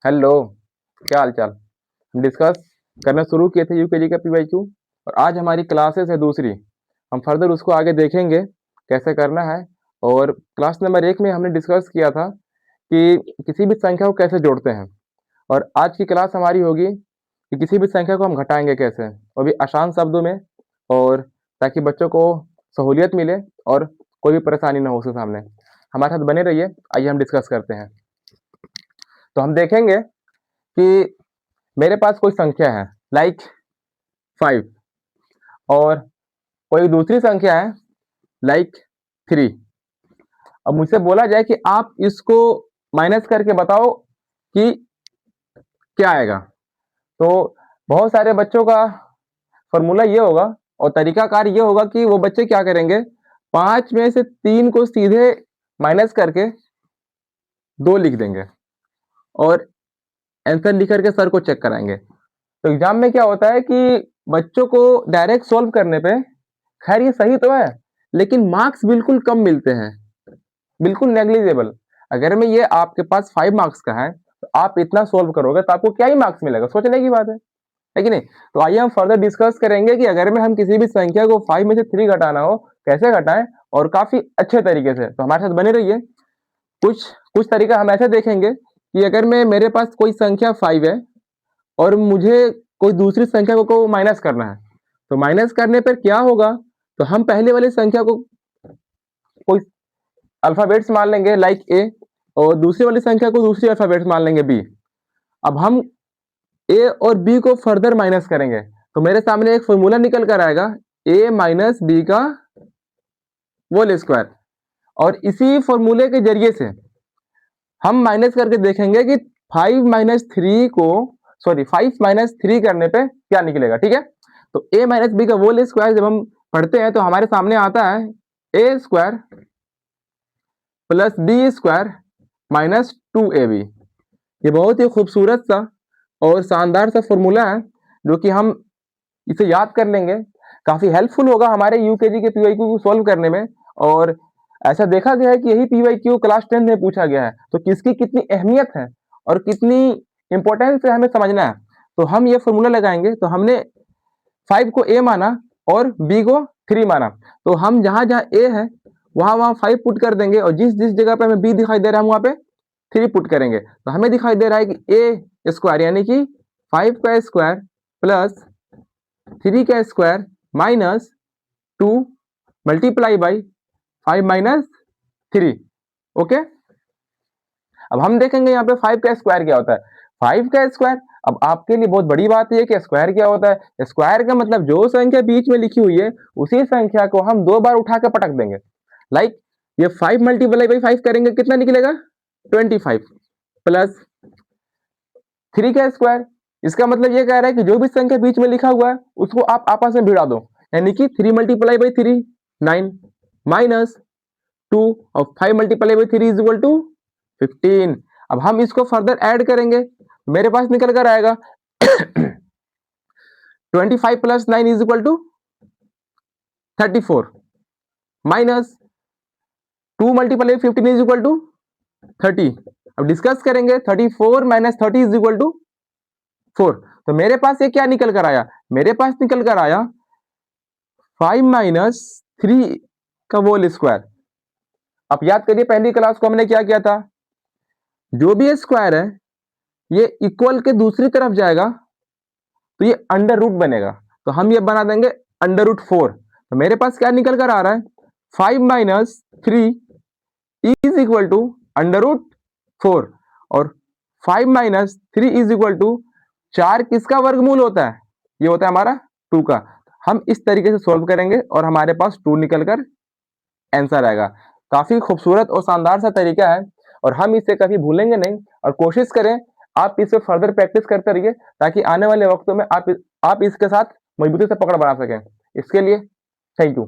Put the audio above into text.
Hello, क्या हाल चाल। हम डिस्कस करना शुरू किए थे यूकेजी का पीवाईक्यू और आज हमारी क्लासेस है दूसरी। हम फर्दर उसको आगे देखेंगे कैसे करना है। और क्लास नंबर 1 में हमने डिस्कस किया था कि किसी भी संख्या को कैसे जोड़ते हैं, और आज की क्लास हमारी होगी कि किसी भी संख्या को हम घटाएंगे कैसे, वो भी आसान शब्दों में, और ताकि बच्चों को सहूलियत मिले और कोई भी परेशानी ना हो उसके सामने। हमारे साथ बने रहिए। आइए हम डिस्कस करते हैं। तो हम देखेंगे कि मेरे पास कोई संख्या है लाइक 5 और कोई दूसरी संख्या है लाइक 3। अब मुझसे बोला जाए कि आप इसको माइनस करके बताओ कि क्या आएगा। तो बहुत सारे बच्चों का फॉर्मूला ये होगा और तरीकाकार ये होगा कि वो बच्चे क्या करेंगे, 5 में से 3 को सीधे माइनस करके 2 लिख देंगे और आंसर लिख करके सर को चेक कराएंगे। तो एग्जाम में क्या होता है कि बच्चों को डायरेक्ट सॉल्व करने पे, खैर ये सही तो है, लेकिन मार्क्स बिल्कुल कम मिलते हैं, बिल्कुल नेग्लिजिबल। अगर मैं ये आपके पास 5 मार्क्स का है तो आप इतना सॉल्व करोगे तो आपको क्या ही मार्क्स मिलेगा, सोचने की बात है कि नहीं। तो आइए हम फर्दर डिस्कस करेंगे कि अगर में हम किसी भी संख्या को 5 में से 3 घटाना हो कैसे घटाएं, और काफी अच्छे तरीके से। तो हमारे साथ बने रहिए। कुछ कुछ तरीका हम ऐसे देखेंगे कि अगर मैं मेरे पास कोई संख्या 5 है और मुझे कोई दूसरी संख्या को माइनस करना है, तो माइनस करने पर क्या होगा, तो हम पहले वाली संख्या को कोई अल्फाबेट्स मान लेंगे लाइक ए, और दूसरी वाली संख्या को दूसरी अल्फाबेट्स मान लेंगे बी। अब हम ए और बी को फर्दर माइनस करेंगे तो मेरे सामने एक फॉर्मूला निकल कर आएगा, ए माइनस बी का होल स्क्वायर। और इसी फॉर्मूले के जरिए से हम माइनस करके देखेंगे कि 5 माइनस 3 को, सॉरी 5 माइनस 3 करने पे क्या निकलेगा। ठीक है, तो ए माइनस बी का होल स्क्वायर जब हम पढ़ते हैं तो हमारे सामने आता है A square plus B square minus 2ab। ये बहुत ही खूबसूरत सा और शानदार सा फॉर्मूला है जो कि हम इसे याद कर लेंगे, काफी हेल्पफुल होगा हमारे यूकेजी के पीवाईक्यू को सॉल्व करने में। और ऐसा देखा गया है कि यही पीवाईक्यू क्लास 10 में पूछा गया है, तो किसकी कितनी अहमियत है और कितनी इंपॉर्टेंस है हमें समझना है। तो हम ये फॉर्मूला लगाएंगे, तो हमने 5 को ए माना और बी को 3 माना, तो हम जहां जहां ए है वहां वहां 5 पुट कर देंगे, और जिस जिस जगह पे हमें बी दिखाई दे रहा है वहां पे 3 पुट करेंगे। तो हमें दिखाई दे रहा है कि ए स्क्वायर यानी कि 5 का स्क्वायर प्लस 3 का square minus 2 multiply by 5 minus 3। Okay, अब हम देखेंगे यहाँ पे 5 का स्क्वायर क्या होता है। 5 का स्क्वायर, अब आपके लिए बहुत बड़ी बात है कि स्क्वायर क्या होता है। स्क्वायर का मतलब जो संख्या बीच में लिखी हुई है उसी संख्या को हम 2 बार उठा के पटक देंगे। लाइक ये 5 मल्टीप्लाई बाई 5 करेंगे कितना निकलेगा, 25 प्लस 3 का स्क्वायर। इसका मतलब ये कह रहा है कि जो भी संख्या बीच में लिखा हुआ है उसको आप आपस में भिड़ा दो, यानी कि 3 मल्टीप्लाई बाई 3 9 माइनस 2 और 5 multiply by 3 is equal to 15। अब हम इसको फर्दर ऐड करेंगे, मेरे पास निकल कर आएगा 25 plus 9 is equal to 34 minus 2 multiply 15 is equal to 30। अब डिस्कस करेंगे, 34 माइनस 30 इज इक्वल टू 4। तो मेरे पास ये क्या निकल कर आया, मेरे पास निकल कर आया 5 माइनस 3 का होल स्क्वायर। आप याद करिए पहली क्लास को हमने क्या किया था, जो भी स्क्वायर है ये इक्वल के दूसरी तरफ जाएगा तो ये अंडर रूट बनेगा, तो हम ये बना देंगे अंडर रूट 4। तो मेरे पास क्या निकल कर आ रहा है, 5 minus 3 is equal to under root 4, और 5 माइनस 3 इज इक्वल टू 4 किसका वर्गमूल होता है, ये होता है हमारा 2 का। हम इस तरीके से सॉल्व करेंगे और हमारे पास 2 निकल कर आंसर आएगा। काफी खूबसूरत और शानदार सा तरीका है और हम इसे कभी भूलेंगे नहीं, और कोशिश करें आप इसे फर्दर प्रैक्टिस करते रहिए ताकि आने वाले वक्तों में आप इसके साथ मजबूती से पकड़ बना सकें। इसके लिए थैंक यू।